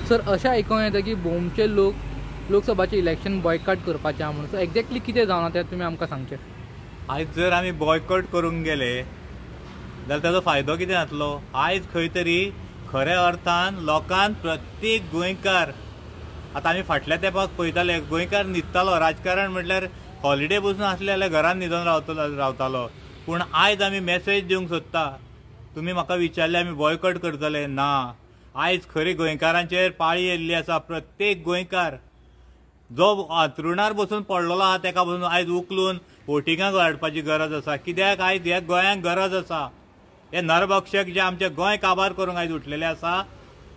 Sir अशें आयकूंक येता की भोवचे लोकसभाचे इलेक्शन बॉयकॉट करपाचें आहा म्हणून. सो एक्झॅक्टली कितें जावना तें तुमी आमकां सांगचें. आयज जर आमी बॉयकॉट करूंक गेले जाल्यार ताचो फायदो कितें जातलो. आयज खंय तरी खऱ्या अर्थान लोकांक प्रत्येक गोंयकार आतां आमी फाटल्या तेंपाक पळयताले गोंयकार न्हिदतालो. राजकारण म्हटल्यार हॉलिडे बसून आसले जाल्यार घरान न्हिदून रावतालो. पूण आयज आमी मेसेज दिवंक सोदता. तुमी म्हाका विचारले आमी बॉयकॉट करतले, ना. आयज खरी गोंयकारांचेर पाळी येयल्ली आसा. प्रत्येक गोंयकार जो अंथरुणार बसून पडलेलो आहा तेका बसून आयज उखलून वोटिंगाक हाडपाची गरज आसा. कित्याक आयज ह्या गोंयांक गरज आसा. हे नरभक्षक जे आमचे गोंय काबार करूंक आयज उठलेले आसा.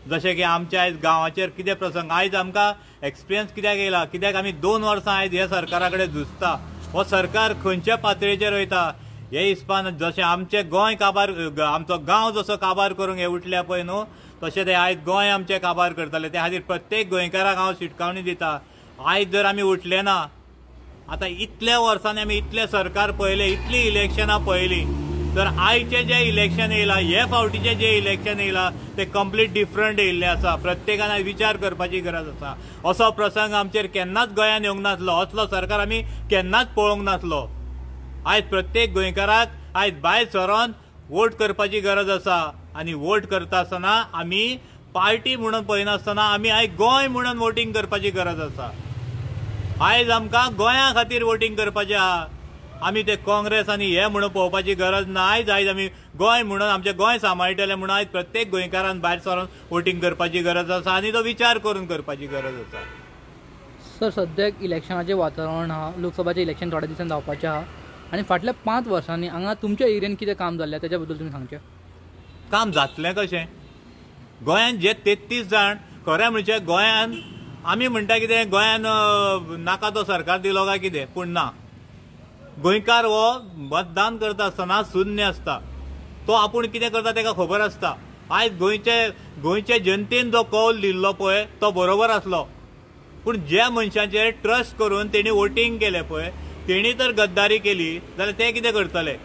जशें की आमच्या आयज गांवाचेर कितें प्रसंग आयज आमकां एक्सपिरियन्स कित्याक येयला, कित्याक आमी 2 वर्सां आयज ह्या सरकारा कडेन झुजता. हो सरकार खंयच्या पातळीचेर वयता हे हिसपान जशें आमचें गोंय काबार, आमचो गांव जसो काबार करूंक हे उठल्या पळय न्हू, तशें ते आयज गोंय आमचें काबार करतले. त्या खातीर प्रत्येक गोंयकाराक हांव शिटकावणी दिता. आयज जर आमी उठले ना, आतां इतल्या वर्सांनी आमी इतले सरकार पळयले, इतली इलेक्शनां पळयलीं, तर आयचें जें इलेक्शन येयलां, हे फावटीचें जें इलेक्शन येयलां तें कंप्लीट डिफरंट येयल्लें आसा. प्रत्येकान विचार करपाची गरज आसा. असो प्रसंग आमचेर केन्नाच गोंयांत येवंक नासलो. असलो सरकार आमी केन्नाच पळोवंक नासलो. आयज प्रत्येक गोंयकाराक आयज भायर सरोन वोट करपाची गरज आसा. आनी वोट करता आसतना आमी पार्टी म्हणून पळयनासतना आमी आयज गोंय म्हणून वोटींग करपाची गरज आसा. आयज आमकां गोंया खातीर वोटींग करपाचें आहा. आमी ते काँग्रेस आनी हे म्हणून पळोवपाची गरज ना. आयज आमी गोंय म्हणून आमचें गोंय सांबाळटले म्हणून आयज प्रत्येक गोंयकारान भायर सरोन वोटींग करपाची गरज आसा आनी तो विचार करून करपाची गरज आसा. सर सद्याक इलेक्शनाचें वातावरण आहा. लोकसभाचें इलेक्शन थोड्या दिसान जावपाचें आहा आनी फाटल्या 5 वर्सांनी हांगा तुमच्या एरियेन कितें काम जाल्लें तेच्या बद्दल तुमी सांगचें. काम जातलें कशें. गोंयांत जे 33 जाण खरें म्हणजे गोंयांत आमी म्हणटा कितें गोंयांत नाका तो सरकार दिलो काय कितें, पूण ना. गोंयकार हो मतदान करता आसतना शुन्य आसता. तो आपूण कितें करता तेका खबर आसता. आयज गोंयचे जनतेन जो कौल दिल्लो पळय तो बरोबर आसलो. पूण ज्या मनशांचेर ट्रस्ट करून तेणी वोटींग केलें पळय, तेणी तर गद्दारी केली जाल्यार ते कितें करतले.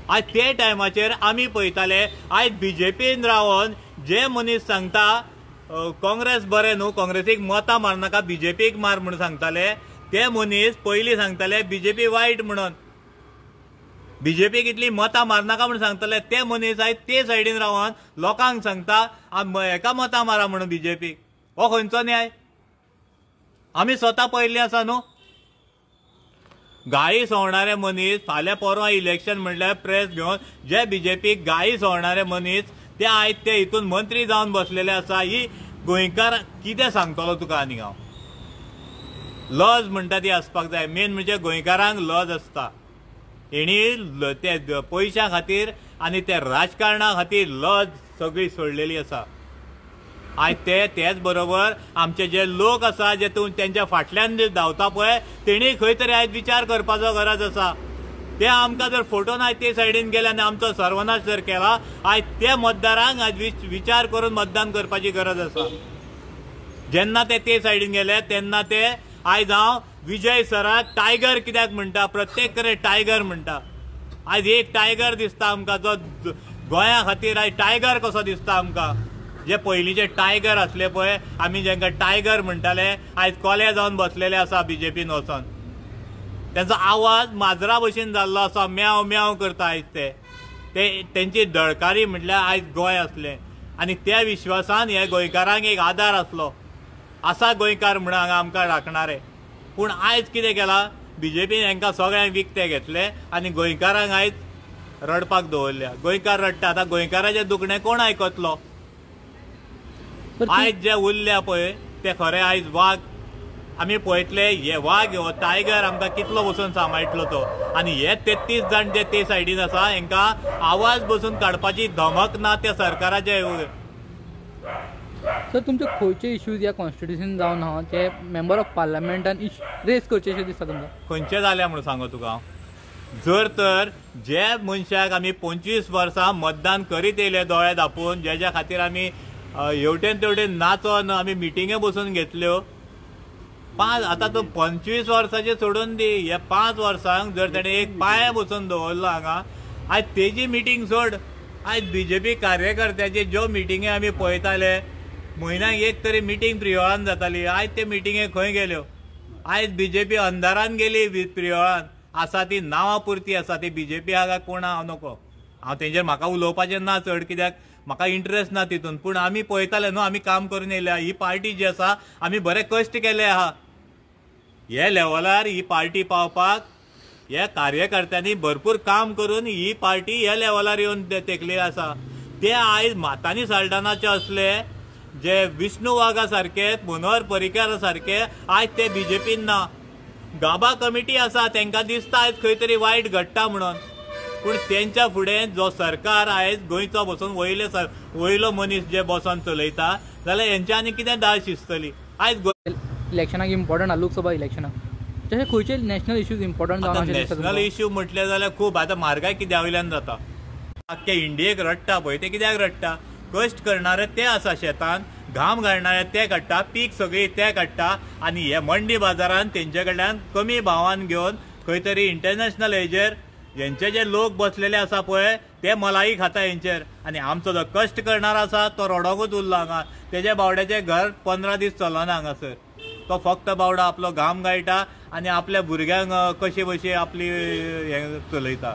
आयज ते टायमाचेर आमी पळयताले आयज बीजेपीन रावन जे मनीस सांगता काँग्रेस बरें न्हू, काँग्रेसीक मतां मारनाका बीजेपीक मार म्हणून सांगताले, ते मनीस पयलीं सांगताले बीजेपी वायट म्हणून. बीजेपीक इतली मतां मारनाका म्हणून सांगताले ते मनीस आयज ते सायडीन रावन लोकांक सांगता हेका मतां मारा म्हणून बीजेपीक. हो खंयचो न्याय. आमी स्वता पळयल्लीं आसा न्हू. गायी सोवणारे मनीस फाल्यां परवां इलेक्शन म्हणल्यार प्रेस घेवन जे बीजेपीक गायी सोवणारे मनीस ते आयज ते हितून मंत्री जावन बसलेले आसा. ही गोंयकार कितें सांगतलो तुका. आनी हांव लज म्हणटा ती आसपाक जाय. मेन म्हणजे गोंयकारांक लज आसता. हेणी ते पयशां खातीर आनी ते राजकारणा खातीर लज सगळी सोडलेली आसा. आयज तेच बरोबर आमचे जे लोक आसा जे तेंच्या फाटल्यान धांवता पळय तेणी खंय तरी आयज विचार करपाचो गरज आसा. ते आमकां जर फोटोन आयज ते सायडीन गेले आनी आमचो सर्वनाश जर केला, आयज ते मतदारांक आयज विचार करून मतदान करपाची गरज आसा. जेन्ना ते सायडीन गेले तेन्ना ते आयज हांव विजय सराक टायगर कित्याक म्हणटा, प्रत्येक कडेन टायगर म्हणटा. आयज एक टायगर दिसता आमकां जो गोंया खातीर आयज टायगर कसो दिसता आमकां. जे पयलींचे टायगर आसले पळय आमी जेंकां टायगर म्हणटाले आयज कोले जावन बसलेले आसा बीजेपीन वचोन. तेंचो आवाज माजरा भशेन जाल्लो आसा. म्याव म्याव करता आयज ते तेंची दळकारी म्हटल्यार आयज गोंय आसलें. आनी त्या विश्वासान हे गोंयकारांक एक आदार आसलो. आसा गोंयकार म्हणून हांगा आमकां राखणारे. पूण आयज कितें केलां बीजेपीन हांकां सगळ्यांक विकते घेतले आनी गोंयकारांक आयज रडपाक दवरल्या. गोंयकार रडटा. आतां गोंयकाराचें दुखणें कोण आयकतलो. आयज जे उरल्या पळय ते खरें आयज वाघ आमी पळयतले. हे वाघ हो टायगर आमकां कितलो बसून सांबाळटलो तो. आनी हे 33 जाण जे ते सायडीन आसा हांकां आवाज बसून काडपाची धमक ना त्या सरकाराचे. सर तुमचे खंयचे इश्यूज ह्या कॉन्स्टिट्युशन जावन आहा ते मेंबर ऑफ पार्लमेंटान रेज करचे अशें दिसता तुमकां. खंयचे जाल्या म्हणून सांगू तुका हांव. जर तर जे मनशाक आमी 25 वर्सां मतदान करीत येयले दोळे धापून, ज्या खातीर आमी हेवटेन तेवटेन नाचोन आमी मिटिंगे बसून घेतल्यो. आतां तो 25 वर्सांचे सोडून दी. हे 5 वर्सांक जर ताणें एक पांय बसून दवरलो हांगा, आयज तेजी मिटींग सोड. आयज बीजेपी कार्यकर्त्याचे ज्यो मिटिंगे आमी पळयताले म्हयन्याक एक तरी मिटींग प्रियोळान जाताली. आयज ते मिटिंगेक खंय गेल्यो? आयज बीजेपी अंधारान गेली प्रियोळान. आसा ती नांवां पुरती आसा, ती बीजेपी आहा काय कोण हांव नको. हांव तेंचेर म्हाका उलोवपाचें ना चड, कित्याक म्हाका इंट्रस्ट ना तितून. पूण आमी पळयताले न्हू, आमी काम करून येयले. ही पार्टी जी आसा आमी बरे कश्ट केले आहा. हे लेवलार ही पार्टी पावपाक हे कार्यकर्त्यांनी भरपूर काम करून ही पार्टी ह्या लेवलार येवन तेकली आसा. ते आयज मातानी साल्टानाचे असले जे विष्णू वाघा सारखे, मनोहर पर्रीकार सारखे आयज ते बीजेपीन ना. गाबा कमिटी आसा, तांकां दिसता आयज खंय तरी वायट घडटा म्हणून. पूण तेंच्या फुडें जो सरकार आयज गोंयचो बसून वयलो मनीस जे बसून चलयता जाल्यार हेंच्या आनी कितें दाळ शिजतली. आयज इलेक्शनाक इम्पॉर्टंट आहा, लोकसभा इलेक्शनाक तशें खंयचे नॅशनल इश्यूज इम्पॉर्टंट जावन नॅशनल इश्यू म्हटले जाल्यार खूब. आतां म्हारगाय कित्या वयल्यान जाता. आख्या इंडियेक रडटा पळय ते कित्याक रडटा? कश्ट करणारे ते आसा शेतान, घाम घालणारे ते काडटा, पीक सगळी ते काडटा, आनी हे मंडी बाजारान तेंचे कडल्यान कमी भावान घेवन खंय तरी इंटरनॅशनल हेजेर हेंचे जे लोक बसलेले आसा पळय ते मलाई खाता हेंचेर. आनी आमचो जो कश्ट करणारो आसा तो रडोंकूच उरलो हांगा. तेजे बावड्याचें घर 15 दीस चलना हांगासर. तो फक्त बावडो आपलो घाम गायटा आनी आपल्या भुरग्यांक कशी बशी आपली हें चलयता.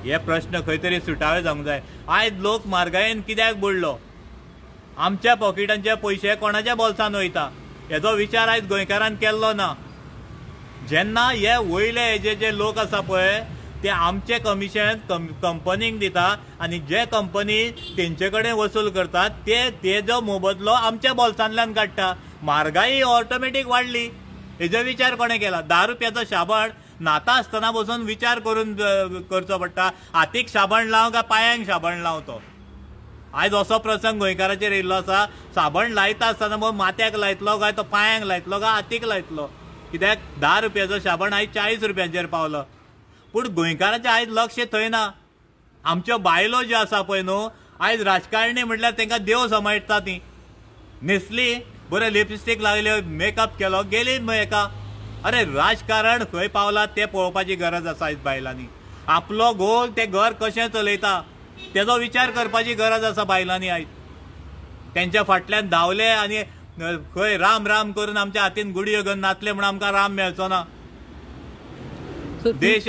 हे प्रश्न खंय तरी सुटावे जावंक जाय. आयज लोक म्हारगायेन कित्याक बुडलो? आमच्या पॉकेटांचे पयशे कोणाच्या बोल्सान वयता हेजो विचार आयज गोंयकारान केल्लो ना. जेन्ना हे वयले हेजे जे लोक आसा पळय ते आमचे कमिशन कंपनीक दिता आनी जे कंपनी तेंचे कडेन वसूल करतात तेजो मोबदलो आमच्या बोल्सांतल्यान काडटा. म्हारगाई ऑटोमॅटीक वाडली. हेजो विचार कोणें केला? 10 रुपयाचो शाबण न्हाता आसतना बसून विचार करून करचो पडटा. हातीक शाबण लाव काय पांयांक शाबण लाव? तो आयज असो प्रसंग गोंयकाराचेर येयल्लो आसा. शाबण लायता आसतना मग माथ्याक लायतलो काय तो पांयांक लायतलो काय हातीक लायतलो? कित्याक 10 रुपयाचो शाबण आयज 40 रुपयांचेर पावलो. पूण गोंयकाराचें आयज लक्ष थंय ना. आमच्यो बायलो ज्यो आसा पळय न्हू आयज राजकारणी म्हटल्यार तांकां देव समजता. ती न्हेसली, बरे लिपस्टीक लागल्यो, मेकअप केलो, गेली हेका. अरे राजकारण खंय पावला तें पळोवपाची गरज आसा आयज बायलांनी. आपलो गोल ते घर कशें चलयता तेजो विचार करपाची गरज आसा बायलांनी. आयज तेंच्या फाटल्यान धांवले आनी खंय राम राम करून आमच्या हातीन गुडयो घेवन नाचले म्हणून आमकां राम मेळचो ना. देश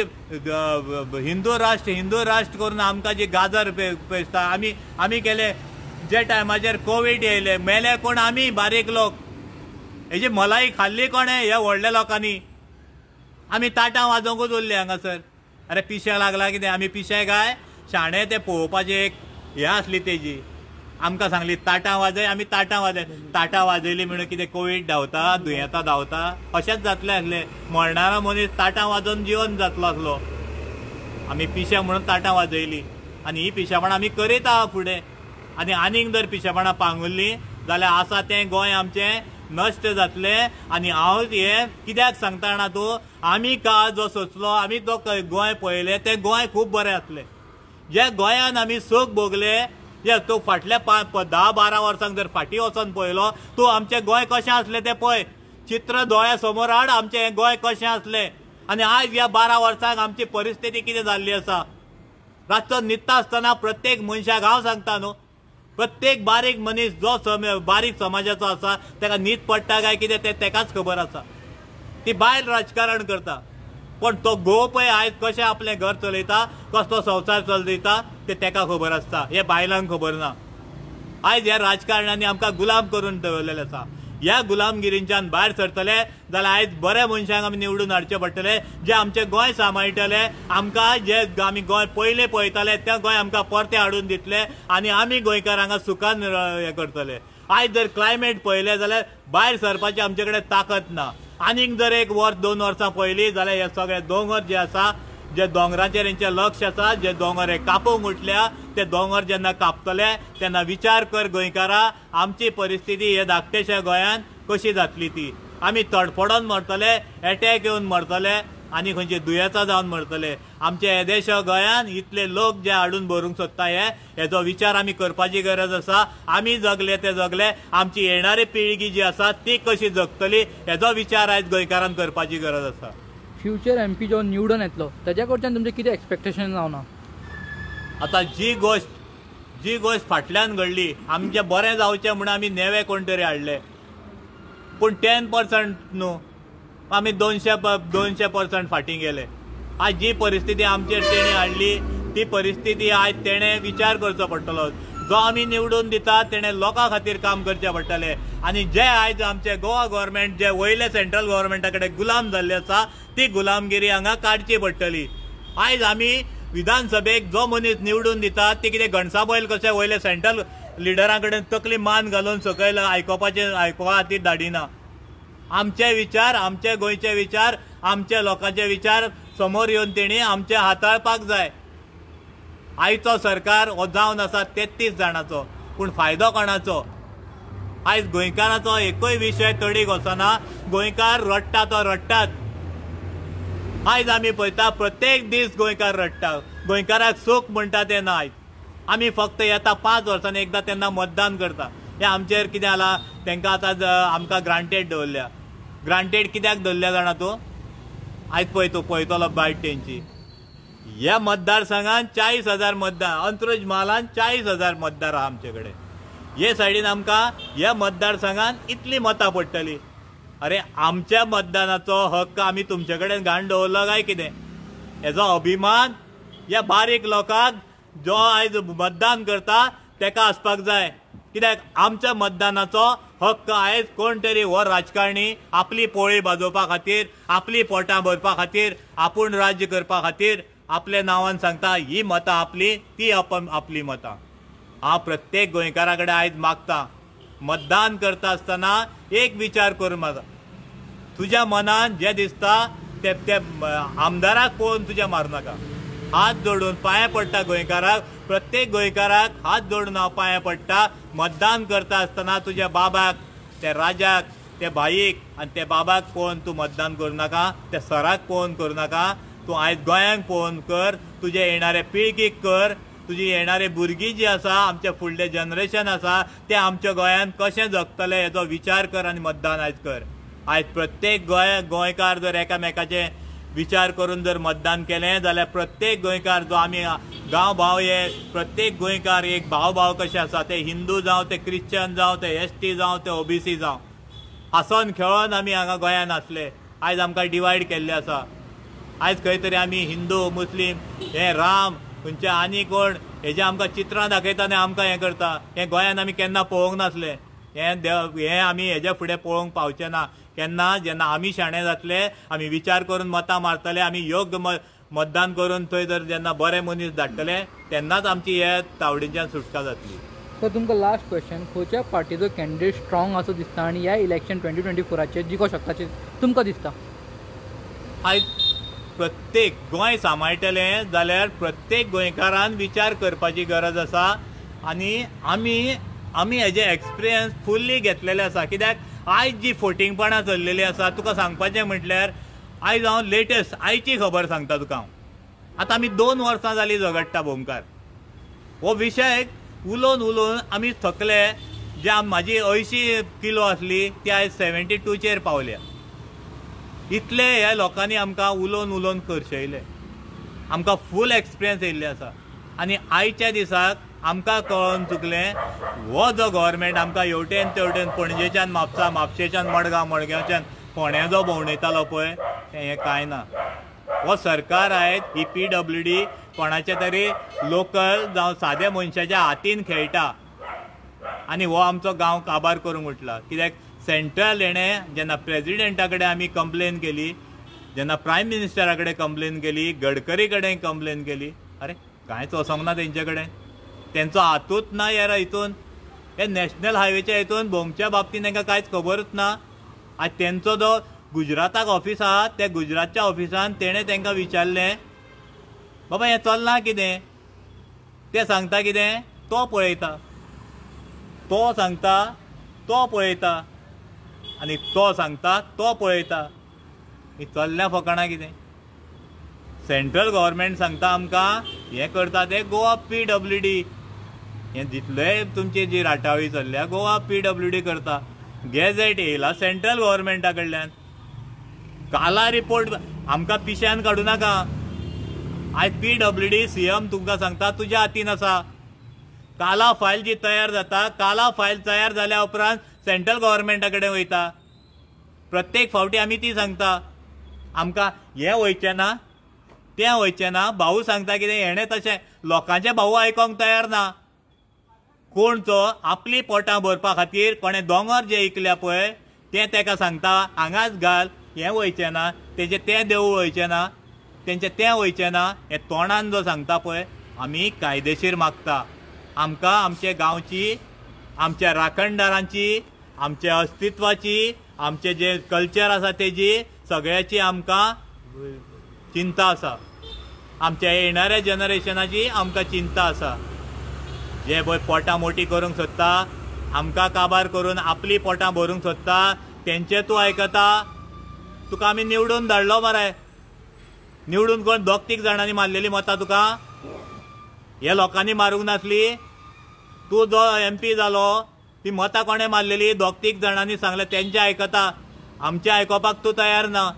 हिंदू राष्ट्र करून आमकां जी गाजर पेजता आमी केले. जे टायमाचेर कोवीड येयले मेले कोण? आमी बारीक लोक. हेजी मलाई खाल्ली कोणें? ह्या व्हडल्या लोकांनी. आमी ताटां वाजोवंकूच उरले हांगासर. अरे पिशे लागला कितें? आमी पिशे काय शाणे ते पळोवपाची एक हें आसली तेजी. आमकां सांगली ताटां वाजय, आमी ताटां वाजयली म्हणून कितें कोवीड धांवता, दुयेंतां धांवता? अशेंच जातलें आसलें. मरणारो मनीस ताटां वाजोवन जिवन जातलो आसलो. आमी पिशे म्हणून ताटां वाजयली आनी ही पिशेपणां आमी करीत आहा फुडें. आनी आनीक जर पिशेपणां पांगुरलीं जाल्यार आसा तें गोंय आमचें नश्ट जातलें. आनी हांव हें कित्याक सांगता जाणा तूं? आमी काळ जो सोंसलो, आमी तो गोंय पळयलें तें गोंय खूब बरें आसलें. जे गोंयान आमी सूख भोगले, जे तूं फाटल्या 10-12 वर्सांक जर फाटीं वचोन पळयलो तूं आमचें गोंय कशें आसलें तें पळय. चित्र दोळ्या समोर हाड आमचें हें गोंय कशें आसलें. आनी आयज ह्या 12 वर्सांक आमची परिस्थिती कितें जाल्ली आसा. रातचो न्हिदता आसतना प्रत्येक मनशाक हांव सांगता न्हू, प्रत्येक बारीक मनीस जो बारीक समाजाचो आसा ताका न्हीद पडटा काय कितें तें तेकाच खबर आसा. ती भायर राजकारण करता. पण तो घोव पळय आयज कशें आपलें घर चलयता, कसलो संवसार चलयता तें तेका खबर आसता. हे बायलांक खबर ना. आयज ह्या राजकारण्यांनी आमकां गुलाम करून दवरलेले आसा. ह्या गुलामगिरींच्यान भायर सरतले जाल्यार आयज बऱ्या मनशांक आमी निवडून हाडचे पडटले, जे आमचें गोंय सांबाळटले. आमकां जे आमी गोंय पयलें पळयताले तें गोंय आमकां परतें हाडून दितले आनी आमी गोंयकार हांगा सुखान हें करतले. आयज जर क्लायमेट पळयलें जाल्यार भायर सरपाची आमचे कडेन ताकद ना. आनीक जर 1 वर्स 2 वर्सां पयलीं जाल्यार हे सगळे दोंगर जे आसा, जे दोंगराचेर हेंचें लक्ष आसा, जे दोंगर हे कापूंक उठल्या, ते दोंगर जेन्ना कापतले तेन्ना विचार कर गोंयकारा, आमची परिस्थिती हे धाकटेशा गोंयान कशी जातली ती. आमी तडफडोन मरतले, एटॅक येवन मरतले आनी खंयची दुयेंसां जावन मरतले. आमचे हे देश गोंयान इतले लोक जे हाडून भरूंक सोदता हेजो विचार आमी करपाची गरज आसा. आमी जगले ते जगले, आमची येणारी पिळगी जी आसा ती कशी जगतली हेजो विचार आयज गोंयकारान करपाची गरज आसा. फ्युचर MP जो निवडून येतलो तेज्या कडच्यान तुमचें कितें एक्सपेक्टेशन जावना? आतां जी गोश्ट जी गोष्ट फाटल्यान घडली आमचे बरें जावचें म्हणून आमी नेवे कोण तरी हाडले, पूण 10% न्हू, आमी 200% फाटीं गेले. आज जी परिस्थिती आमचेर तेणी हाडली ती परिस्थिती आज तेणें विचार करचो पडटलो. जो आमी निवडून दितात तेणें लोकां खातीर काम करचें पडटलें. आनी जे आयज आमचे गोवा गव्हर्मेंट जे वयले सेंट्रल गव्हर्मेंटा कडेन गुलाम जाल्ले आसा ती गुलामगिरी हांगा काडची पडटली. आयज आमी विधानसभेक जो मनीस निवडून दितात ती कितें गणसाबैल कशें वयले सेंट्रल लिडरां कडेन तकली मान घालून सकयल आयकोपा खातीर धाडिना. आमचे विचार, आमचे गोंयचे विचार, आमच्या लोकांचे विचार समोर येवन तेणी आमचे हाताळपाक जाय. आयचो सरकार हो जावन आसा 33 जाणांचो, पूण फायदो कोणाचो? आयज गोंयकारांचो एकूय विशय तडीक वचना. गोंयकार रडटा तो रडटात. आयज आमी पळयता प्रत्येक दीस गोंयकार रडटा. गोंयकाराक सूख म्हणटा तें ना. आयज आमी फक्त येता 5 वर्सांनी एकदां तेन्ना मतदान करता. हें आमचेर कितें जालां? तांकां आतां आमकां ग्रांटेड दवरल्या. ग्रांटेड कित्याक दवरल्या जाणा तूं? आयज पळयतलो बायट तेंची. ह्या मतदारसंघात 40,000 मतदार, अंत्रुज म्हालांत 40,000 मतदार आहा आमचे कडेन. हे सायडीन आमकां ह्या मतदारसंघात इतली मतां पडटली. अरे आमच्या मतदानाचो हक्क आमी तुमचे कडेन घाण दवरलो काय कितें? हेजो अभिमान ह्या बारीक लोकांक जो आयज मतदान करता तेका आसपाक जाय. कित्याक आमच्या मतदानाचो हक्क आयज कोण तरी हो राजकारणी आपली पोळी भाजोवपा खातीर, आपली पोटां भरपा खातीर, आपूण राज्य करपा खातीर आपल्या नांवान सांगता ही मतां आपली, ती आपली मतां. हांव प्रत्येक गोंयकारा कडेन आयज मागता, मतदान करता आसतना एक विचार कर म्हाका. तुज्या मनान जें दिसता ते आमदाराक पळोवन तुज्या मारनाका. हात जोडून पांयां पडटा गोंयकाराक, प्रत्येक गोंयकाराक हात जोडून हांव पांयां पडटा. मतदान करता आसतना तुज्या बाबाक, त्या राजाक, त्या भाईक आनी त्या बाबाक पळोवन तूं मतदान करूं नाका. त्या सराक पळोवन करूं नाका. तूं आयज गोंयांक पळोवन कर, तुजे येणारे पिळगीक कर. तुजी येणारे भुरगीं जीं आसा, आमचे फुडले जनरेशन आसा ते आमच्या गोंयांत कशें जगतले हेजो विचार कर आनी मतदान आयज कर. आयज प्रत्येक गोंयकार जर एकामेकाचे विचार करून जर मतदान केलें जाल्यार प्रत्येक गोंयकार जो आमी गांव भाव हे प्रत्येक गोंयकार एक भाव कशे आसा, ते हिंदू जावं, ते क्रिश्चन जावं, ते ST जावं, ते OBC जावं, हांसोन खेळोन आमी हांगा गोंयांत आसले. आयज आमकां डिवायड केल्ले आसा. आयज खंय तरी आमी हिंदू मुस्लीम हे राम खंयचे आनी कोण हेजे आमकां चित्रां दाखयता आनी आमकां हें करता. हें गोंयांत आमी केन्ना पळोवंक नासलें. हें आमी हेजे फुडें पळोवंक पावचे ना. केन्ना जेन्ना आमी शाणे जातले, आमी विचार करून मतां मारतले, आमी योग्य मतदान करून थंय जर जेन्ना बरे मनीस धाडटले तेन्नाच आमची हे तावडीच्यान सुटका जातली. सो तुमकां लास्ट क्वेश्चन, खंयच्या पार्टीचो कॅन्डिडेट स्ट्रॉंग असो दिसता आनी ह्या इलेक्शन 2024 जिखो शकता तुमकां दिसता? आयज प्रत्येक गोंय सांबाळटलें जाल्यार प्रत्येक गोंयकारान विचार करपाची गरज आसा. आनी आमी हेजे एक्सपिरियन्स फुल्ली घेतलेले आसा. कित्याक आयज जी फोटिंगपणां चल्लेली आसा, तुका सांगपाचें म्हटल्यार आयज हांव लेटस्ट आयची खबर सांगता तुका. आतां आमी 2 वर्सां जालीं झगडटा भोमकार. हो विशय उलोवन आमी थकले. जे म्हाजी 80 किलो आसली ती आयज 72 पावल्या. इतले ह्या लोकांनी आमकां उलोवन करशयले. आमकां फूल एक्सपिरियन्स येयल्ले आसा. आनी आयच्या दिसाक आमकां कळोन चुकलें, हो जो गव्हर्मेंट आमकां हेवटेन तेवटेन पणजेच्यान म्हापसा, म्हापशेच्यान मडगांव, मडगांवच्यान फोंड्या जो भोंवडयतालो पळय हें कांय ना. हो सरकार आयज ही PWD कोणाचे तरी लोकल जावं सादे मनशाच्या हातीन खेळटा. आनी हो आमचो गांव काबार करूंक उठला. कित्याक सेंट्रल हेणें जेन्ना प्रेजिडेंटा कडेन आमी कंप्लेन केली, जेन्ना प्रायम मिनिस्टरा कडेन कंप्लेन केली, गडकरी कडेन कंप्लेन केली, अरे कांयच वचोंक ना तेंचे कडेन. तेंचो हातूच ना ह्या हितून. हे नॅशनल हायवेच्या हितून भोंवच्या बाबतींत तांकां कांयच खबरूच ना. आज तेंचो जो गुजराताक ऑफिस आहा त्या गुजरातच्या ऑफिसान तेणें तांकां विचारलें, बाबा हें चलना कितें? ते सांगता कितें? तो पळयता. तो सांगता तो पळयता आनी तो सांगता तो पळयता. ही चल्ल्या फकाणां कितें? सेंट्रल गव्हर्मेंट सांगता आमकां हें करता तें गोवा PWD. हें जितलेय तुमची जी राटावळी चल्ल्या गोवा PWD करता. गॅझेट येयला सेंट्रल गव्हर्मेंटा कडल्यान. काला रिपोर्ट आमकां पिश्यान काडूं नाका. आयज PWD CM तुमकां सांगता तुज्या हातीन आसा. काला फायल जी तयार जाता, काला फायल तयार जाल्या उपरांत सेंट्रल गव्हर्मेंटा कडेन वयता. प्रत्येक फावटी आमी ती सांगता, आमकां हें वयचें ना तें वयचें ना. भाऊ सांगता कितें, हेणें तशें लोकांचे भाऊ आयकोंक तयार ना. कोण तो आपली पोटां भरपा खातीर कोणें दोंगर जे इकल्या पळय तें तेका सांगता हांगाच घाल, हें वयचें ना, तेजें तें देवूळ वयचें ना, तेंचें तें वयचें ना. हें तोंडान जो सांगता पळय, आमी कायदेशीर मागता. आमकां आमचे गांवची, आमच्या राखणदारांची, आमच्या अस्तित्वाची, आमचे जे कल्चर आसा तेजी सगळ्याची आमकां चिंता आसा. आमच्या येणाऱ्या जनरेशनाची आमकां चिंता आसा. जे पळय पोटां मोटी करूंक सोदता, आमकां काबार करून आपली पोटां भरूंक सोदता, तेंचे तूं आयकता. तुका आमी निवडून धाडलो मरे, निवडून कोण 2-3 जाणांनी मारलेली मतां तुका? हे लोकांनी मारूंक नासली? तूं जो MP जालो ती मतां कोणें मारलेली? 2-3 जाणांनी सांगलें तेंचें आयकता. आमचें आयकोपाक तूं तयार ना.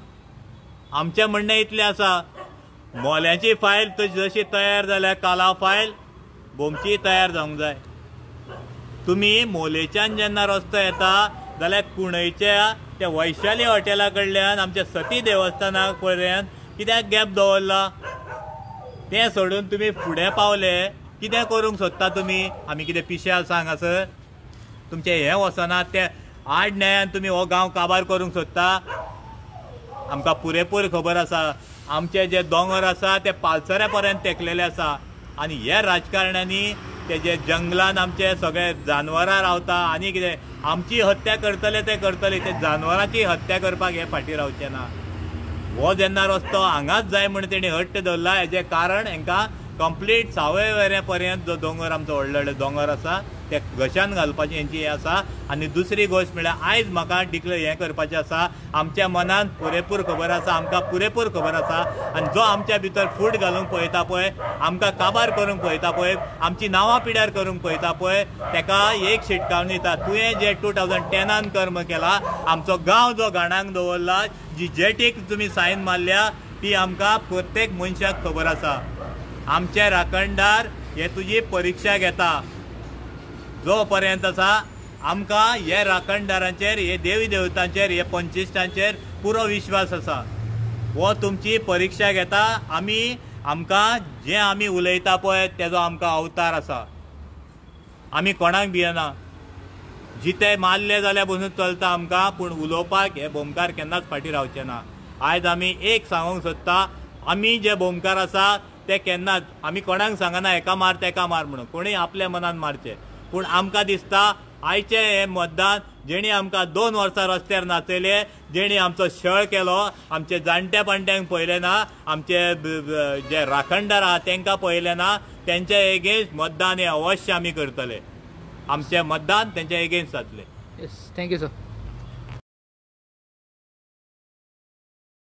आमचें म्हणणें इतलें आसा, मोल्याची फायल जशी तयार जाल्या काला फायल, बोमची तयार जावंक जाय. तुमी मोलेच्यान जेन्ना रस्तो येता जाल्यार कुणयच्या त्या वैशाली हॉटेला कडल्यान आमच्या सती देवस्थाना पर्यंत कित्याक गॅप दवरला? तें सोडून तुमी फुडें पावले. कितें करूंक सोदता तुमी? आमी कितें पिशे सांग हांगासर? तुमचें हें वचना, तें आड न्यायान तुमी हो गांव काबार करूंक सोदता? आमकां पुरेपूर खबर आसा आमचे जे दोंगर आसा ते पालसऱ्या पर्यंत तेंकलेले आसा. आनी हे राजकारण्यांनी तेजे जंगलान आमचे सगळे जानवरां रावता. आनी कितें आमची हत्या करतले ते करतले, ते जानवरांची हत्या करपाक हे फाटीं रावचे ना. हो जेन्ना रस्तो हांगाच जाय म्हण तेणी हट्ट धरला, हेजें कारण हांकां कंप्लीट सावय वेऱ्या पर्यंत जो दोंगर आमचो व्हडले व्हडले दोंगर आसा ते घशान घालपाची हेंची हें आसा. आनी दुसरी गोश्ट म्हळ्यार आयज म्हाका डिक्लेअर हें करपाचें आसा, आमच्या मनान पुरेपूर खबर आसा, आमकां पुरेपूर खबर आसा. आनी जो आमच्या भितर फूट घालूंक पळयता पळय, आमकां काबार करूंक पळयता पळय, आमची नांवां पिड्यार करूंक पळयता पळय, तेका एक शिटकावणी दिता. तुवें जे 2010 कर्म केला, आमचो गांव जो घाणांक दवरला, जी जेटीक तुमी सायन मारल्या ती आमकां प्रत्येक मनशाक खबर आसा. आमचे राखणदार हे तुजी परीक्षा घेता. जो पर्यंत आसा आमकां हे राखणदारांचेर, हे देवी देवतांचेर, हे पंचिश्टांचेर पुरो विश्वास आसा. हो तुमची परीक्षा घेता. आमकां जें आमी उलयता पळय तेजो आमकां अवतार आसा. आमी कोणाक भियेना. जिते मारले जाल्यार बसून चलता आमकां, पूण उलोवपाक हे बोमकार केन्नाच फाटीं रावचे ना. आयज आमी एक सांगूंक सोदता, आमी जे बोमकार आसा ते केन्नाच आमी कोणाक सांगना हेका मार तेका मार म्हणून, कोणीय आपल्या मनान मारचे. पूण आमकां दिसता आयचे हे मतदान जेणी आमकां 2 वर्सां रस्त्यार नाचयले, जेणी आमचो छळ केलो, आमचे जाणट्या पाणट्यांक पळयलें ना, आमचे जे राखणदार आहा तांकां पळयलें ना, तेंच्या एगेन्स्ट मतदान हें अवश्य आमी करतले. आमचें मतदान तेंच्या एगेन्स्ट जातलें. Yes, thank you sir.